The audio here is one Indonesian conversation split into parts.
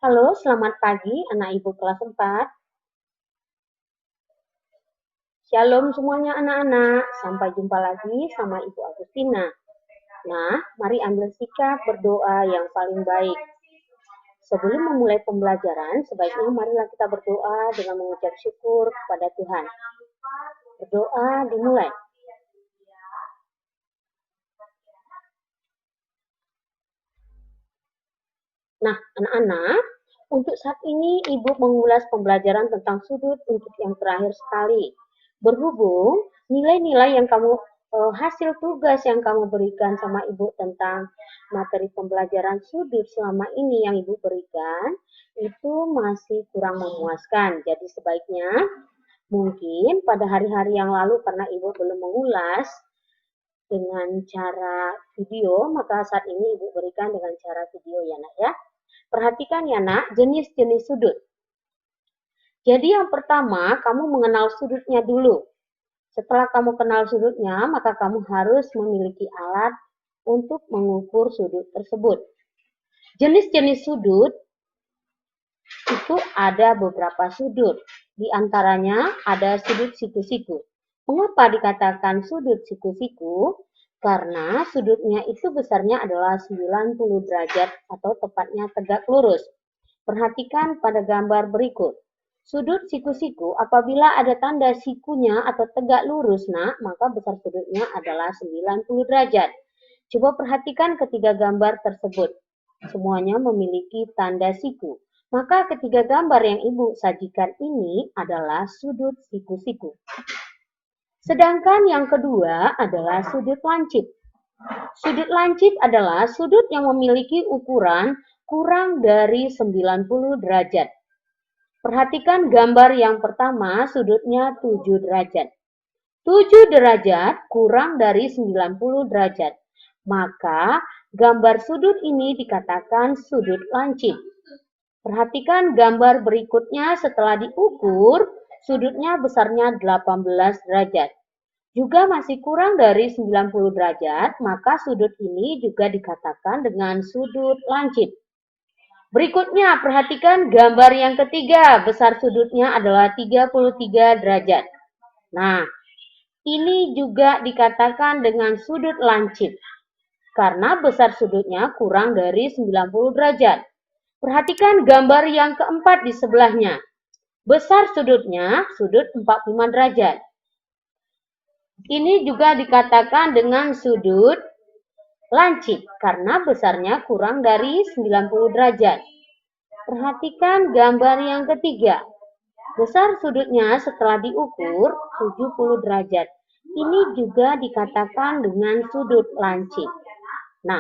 Halo, selamat pagi anak Ibu kelas 4. Shalom semuanya anak-anak. Sampai jumpa lagi sama Ibu Agustina. Nah, mari ambil sikap berdoa yang paling baik. Sebelum memulai pembelajaran, sebaiknya marilah kita berdoa dengan mengucap syukur kepada Tuhan. Berdoa dimulai. Nah, anak-anak, untuk saat ini Ibu mengulas pembelajaran tentang sudut untuk yang terakhir sekali. Berhubung nilai-nilai yang kamu hasil tugas yang kamu berikan sama Ibu tentang materi pembelajaran sudut selama ini yang Ibu berikan itu masih kurang memuaskan. Jadi sebaiknya mungkin pada hari-hari yang lalu karena Ibu belum mengulas dengan cara video, maka saat ini Ibu berikan dengan cara video ya nak ya. Perhatikan ya nak, jenis-jenis sudut. Jadi yang pertama, kamu mengenal sudutnya dulu. Setelah kamu kenal sudutnya, maka kamu harus memiliki alat untuk mengukur sudut tersebut. Jenis-jenis sudut itu ada beberapa sudut. Di antaranya ada sudut siku-siku. Mengapa dikatakan sudut siku-siku? Karena sudutnya itu besarnya adalah 90 derajat atau tepatnya tegak lurus. Perhatikan pada gambar berikut. Sudut siku-siku apabila ada tanda sikunya atau tegak lurus, nak, maka besar sudutnya adalah 90 derajat. Coba perhatikan ketiga gambar tersebut. Semuanya memiliki tanda siku. Maka ketiga gambar yang Ibu sajikan ini adalah sudut siku-siku. Sedangkan yang kedua adalah sudut lancip. Sudut lancip adalah sudut yang memiliki ukuran kurang dari 90 derajat. Perhatikan gambar yang pertama, sudutnya 7 derajat. 7 derajat kurang dari 90 derajat. Maka gambar sudut ini dikatakan sudut lancip. Perhatikan gambar berikutnya setelah diukur, sudutnya besarnya 18 derajat. Juga masih kurang dari 90 derajat, maka sudut ini juga dikatakan dengan sudut lancip. Berikutnya, perhatikan gambar yang ketiga, besar sudutnya adalah 33 derajat. Nah, ini juga dikatakan dengan sudut lancip, karena besar sudutnya kurang dari 90 derajat. Perhatikan gambar yang keempat di sebelahnya. Besar sudutnya, sudut 45 derajat. Ini juga dikatakan dengan sudut lancip, karena besarnya kurang dari 90 derajat. Perhatikan gambar yang ketiga. Besar sudutnya setelah diukur 70 derajat. Ini juga dikatakan dengan sudut lancip. Nah,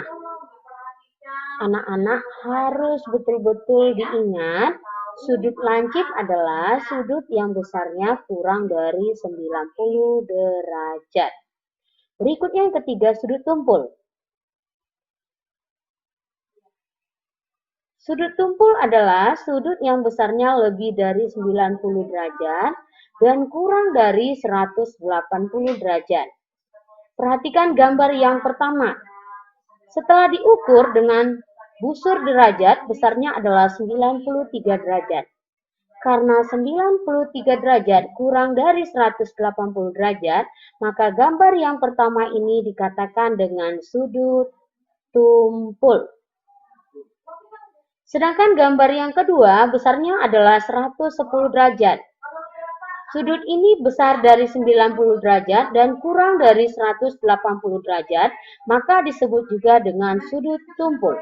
anak-anak harus betul-betul diingat, sudut lancip adalah sudut yang besarnya kurang dari 90 derajat. Berikutnya yang ketiga, sudut tumpul. Sudut tumpul adalah sudut yang besarnya lebih dari 90 derajat dan kurang dari 180 derajat. Perhatikan gambar yang pertama. Setelah diukur dengan busur derajat, besarnya adalah 93 derajat. Karena 93 derajat kurang dari 180 derajat, maka gambar yang pertama ini dikatakan dengan sudut tumpul. Sedangkan gambar yang kedua besarnya adalah 110 derajat. Sudut ini besar dari 90 derajat dan kurang dari 180 derajat, maka disebut juga dengan sudut tumpul.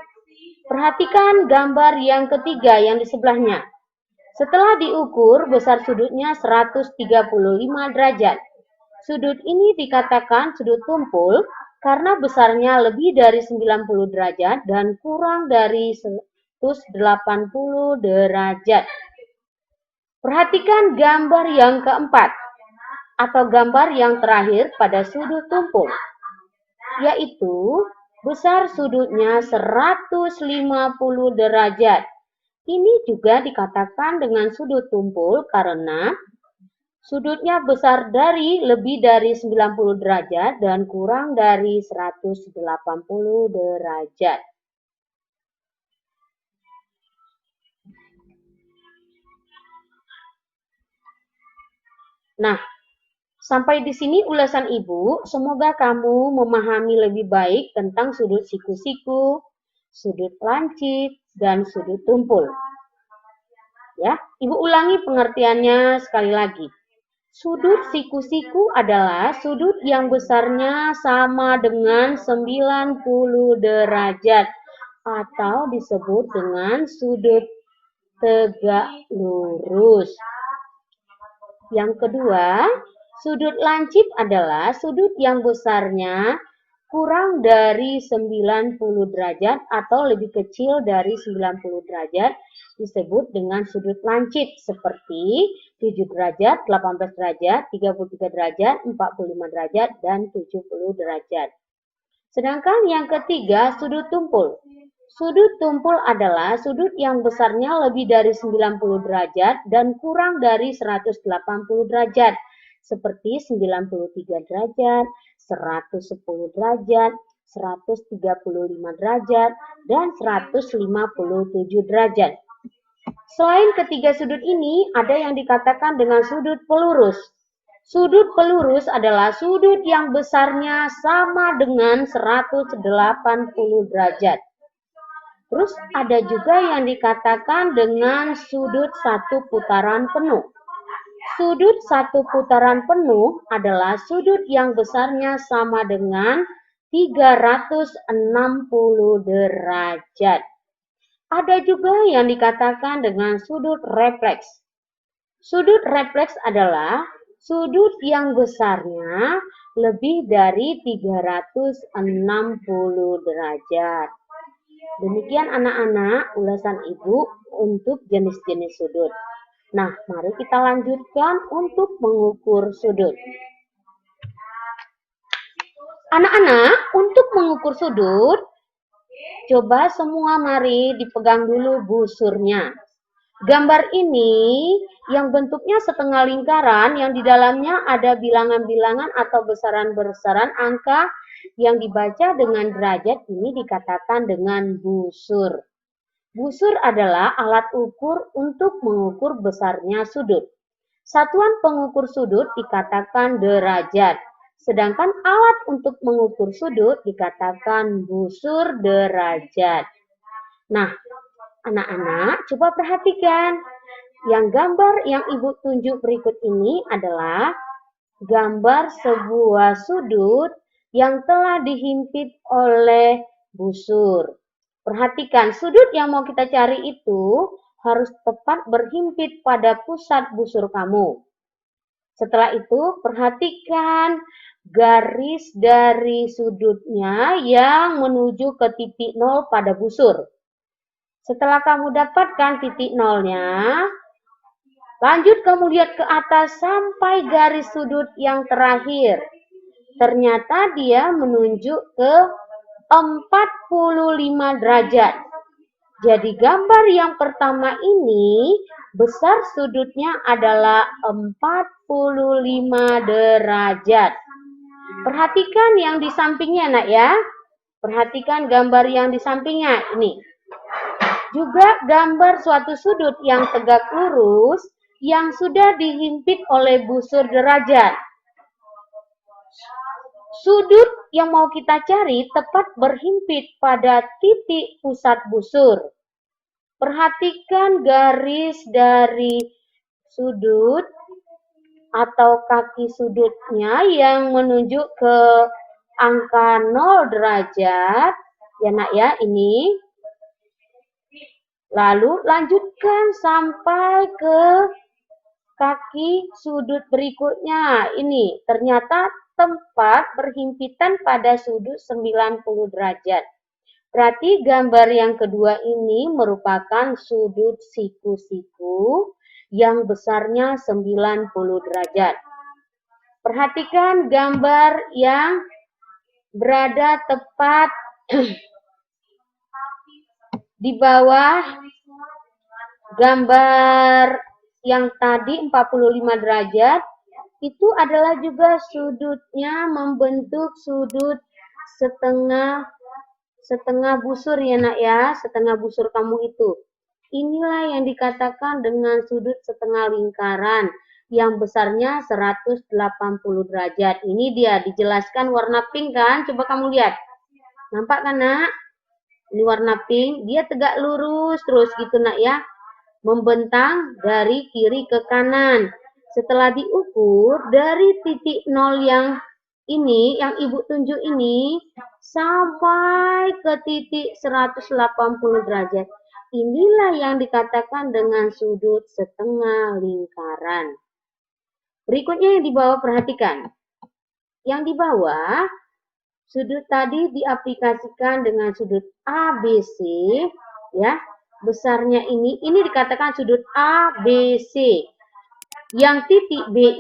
Perhatikan gambar yang ketiga yang di sebelahnya. Setelah diukur, besar sudutnya 135 derajat. Sudut ini dikatakan sudut tumpul karena besarnya lebih dari 90 derajat dan kurang dari 180 derajat. Perhatikan gambar yang keempat atau gambar yang terakhir pada sudut tumpul, yaitu besar sudutnya 150 derajat. Ini juga dikatakan dengan sudut tumpul karena sudutnya besar dari lebih dari 90 derajat dan kurang dari 180 derajat. Nah, sampai di sini ulasan Ibu. Semoga kamu memahami lebih baik tentang sudut siku-siku, sudut lancip, dan sudut tumpul. Ya, Ibu ulangi pengertiannya sekali lagi. Sudut siku-siku adalah sudut yang besarnya sama dengan 90 derajat atau disebut dengan sudut tegak lurus. Yang kedua, sudut lancip adalah sudut yang besarnya kurang dari 90 derajat atau lebih kecil dari 90 derajat disebut dengan sudut lancip seperti 7 derajat, 18 derajat, 33 derajat, 45 derajat, dan 70 derajat. Sedangkan yang ketiga, sudut tumpul. Sudut tumpul adalah sudut yang besarnya lebih dari 90 derajat dan kurang dari 180 derajat, seperti 93 derajat, 110 derajat, 135 derajat, dan 157 derajat. Selain ketiga sudut ini, ada yang dikatakan dengan sudut pelurus. Sudut pelurus adalah sudut yang besarnya sama dengan 180 derajat. Terus ada juga yang dikatakan dengan sudut satu putaran penuh. Sudut satu putaran penuh adalah sudut yang besarnya sama dengan 360 derajat. Ada juga yang dikatakan dengan sudut refleks. Sudut refleks adalah sudut yang besarnya lebih dari 360 derajat. Demikian anak-anak ulasan Ibu untuk jenis-jenis sudut. Nah, mari kita lanjutkan untuk mengukur sudut. Anak-anak, untuk mengukur sudut, coba semua mari dipegang dulu busurnya. Gambar ini yang bentuknya setengah lingkaran, yang di dalamnya ada bilangan-bilangan atau besaran-besaran angka yang dibaca dengan derajat, ini dikatakan dengan busur. Busur adalah alat ukur untuk mengukur besarnya sudut. Satuan pengukur sudut dikatakan derajat, sedangkan alat untuk mengukur sudut dikatakan busur derajat. Nah, anak-anak coba perhatikan. Yang gambar yang Ibu tunjuk berikut ini adalah gambar sebuah sudut yang telah dihimpit oleh busur. Perhatikan, sudut yang mau kita cari itu harus tepat berhimpit pada pusat busur kamu. Setelah itu, perhatikan garis dari sudutnya yang menuju ke titik nol pada busur. Setelah kamu dapatkan titik nolnya, lanjut kamu lihat ke atas sampai garis sudut yang terakhir. Ternyata dia menunjuk ke 45 derajat. Jadi gambar yang pertama ini besar sudutnya adalah 45 derajat. Perhatikan yang di sampingnya, Nak ya. Perhatikan gambar yang di sampingnya ini. Juga gambar suatu sudut yang tegak lurus yang sudah dihimpit oleh busur derajat. Sudut yang mau kita cari tepat berhimpit pada titik pusat busur. Perhatikan garis dari sudut atau kaki sudutnya yang menunjuk ke angka 0 derajat. Ya Nak ya, ini. Lalu lanjutkan sampai ke kaki sudut berikutnya. Ini ternyata tempat berhimpitan pada sudut 90 derajat. Berarti gambar yang kedua ini merupakan sudut siku-siku yang besarnya 90 derajat. Perhatikan gambar yang berada tepat di bawah gambar yang tadi 45 derajat. Itu adalah juga sudutnya membentuk sudut setengah busur ya Nak ya, setengah busur kamu itu. Inilah yang dikatakan dengan sudut setengah lingkaran. yang besarnya 180 derajat. Ini dia dijelaskan warna pink kan? Coba kamu lihat. Nampak kan nak? Ini warna pink, dia tegak lurus terus gitu nak ya. Membentang dari kiri ke kanan. Setelah diukur dari titik 0 yang ini, yang ibu tunjuk ini, sampai ke titik 180 derajat. Inilah yang dikatakan dengan sudut setengah lingkaran. Berikutnya yang di bawah perhatikan. Yang di bawah, sudut tadi diaplikasikan dengan sudut ABC, ya. Besarnya ini dikatakan sudut ABC. Yang titik B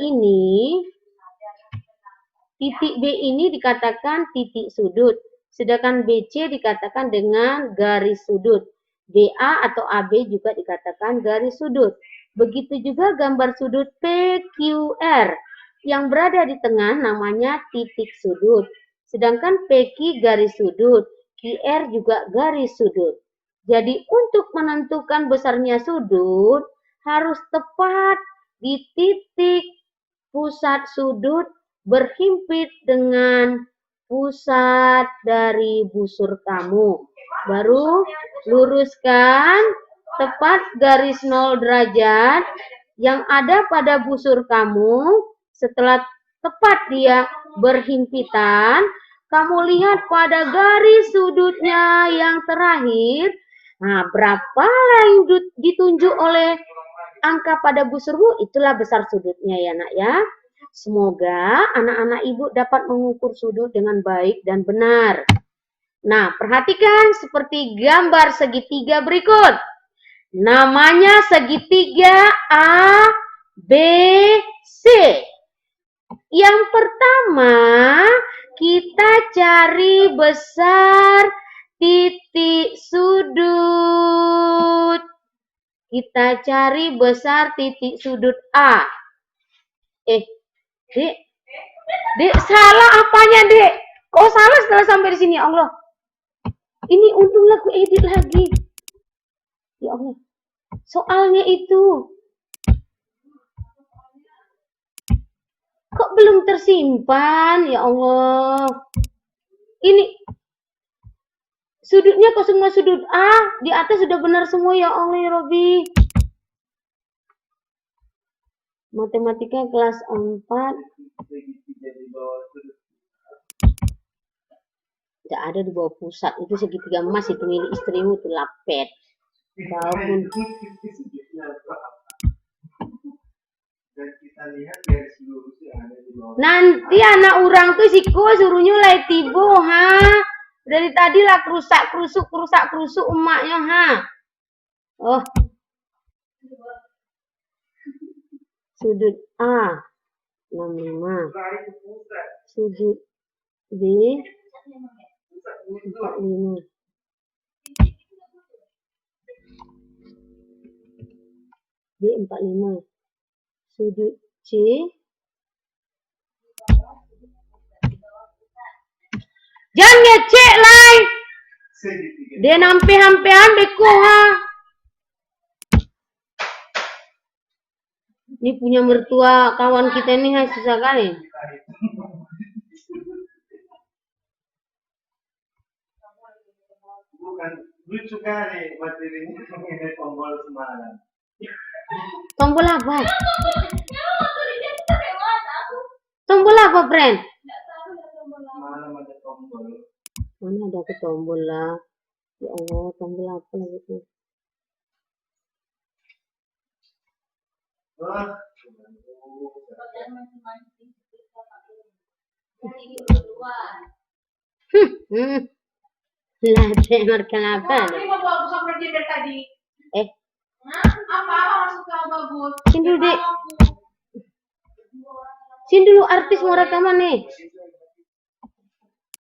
ini dikatakan titik sudut, sedangkan BC dikatakan dengan garis sudut. BA atau AB juga dikatakan garis sudut. Begitu juga gambar sudut PQR yang berada di tengah namanya titik sudut. Sedangkan PQ garis sudut, QR juga garis sudut. Jadi untuk menentukan besarnya sudut harus tepat di titik pusat sudut berhimpit dengan pusat dari busur kamu. Baru luruskan tepat garis 0 derajat yang ada pada busur kamu. Setelah tepat dia berhimpitan, kamu lihat pada garis sudutnya yang terakhir. Nah, berapa yang ditunjuk oleh angka pada busurmu, itulah besar sudutnya ya nak ya. Semoga anak-anak ibu dapat mengukur sudut dengan baik dan benar. Nah, perhatikan seperti gambar segitiga berikut. Namanya segitiga ABC. Yang pertama, kita cari besar titik sudut. Kita cari besar titik sudut A. Dek, salah apanya, Dek? Kok salah setelah sampai di sini, ya Allah? Ini untunglah aku edit lagi. Ya Allah. Soalnya itu. Kok belum tersimpan? Ya Allah. Ini sudutnya kok semua sudut A, di atas sudah benar semua ya Allah ya Robi. Matematika kelas 4. Tidak ada di bawah pusat, itu segitiga emas, itu milik istrimu, itu lapet. Walaupun nanti anak orang tuh siku suruhnya lai tibo ha. Dari tadi lah kerusak kerusuk emaknya ha. Oh. Sudut A 65. Sudut B 45. B 45. Sudut C jangan ngecek lah. Dia nampe-hampean beko ha. Ini punya mertua kawan kita ini susah kali. Bukan lucu kali materinya ini tombol semalam. Tombol apa? Tombol apa, friend? Semalam ada tombol. Mana ada ke tombol lah. Ya Allah, tombol apa lagi tuh? Lah, markan apa? Apa? Sini dulu, Dek. Sini dulu artis mau rekaman nih.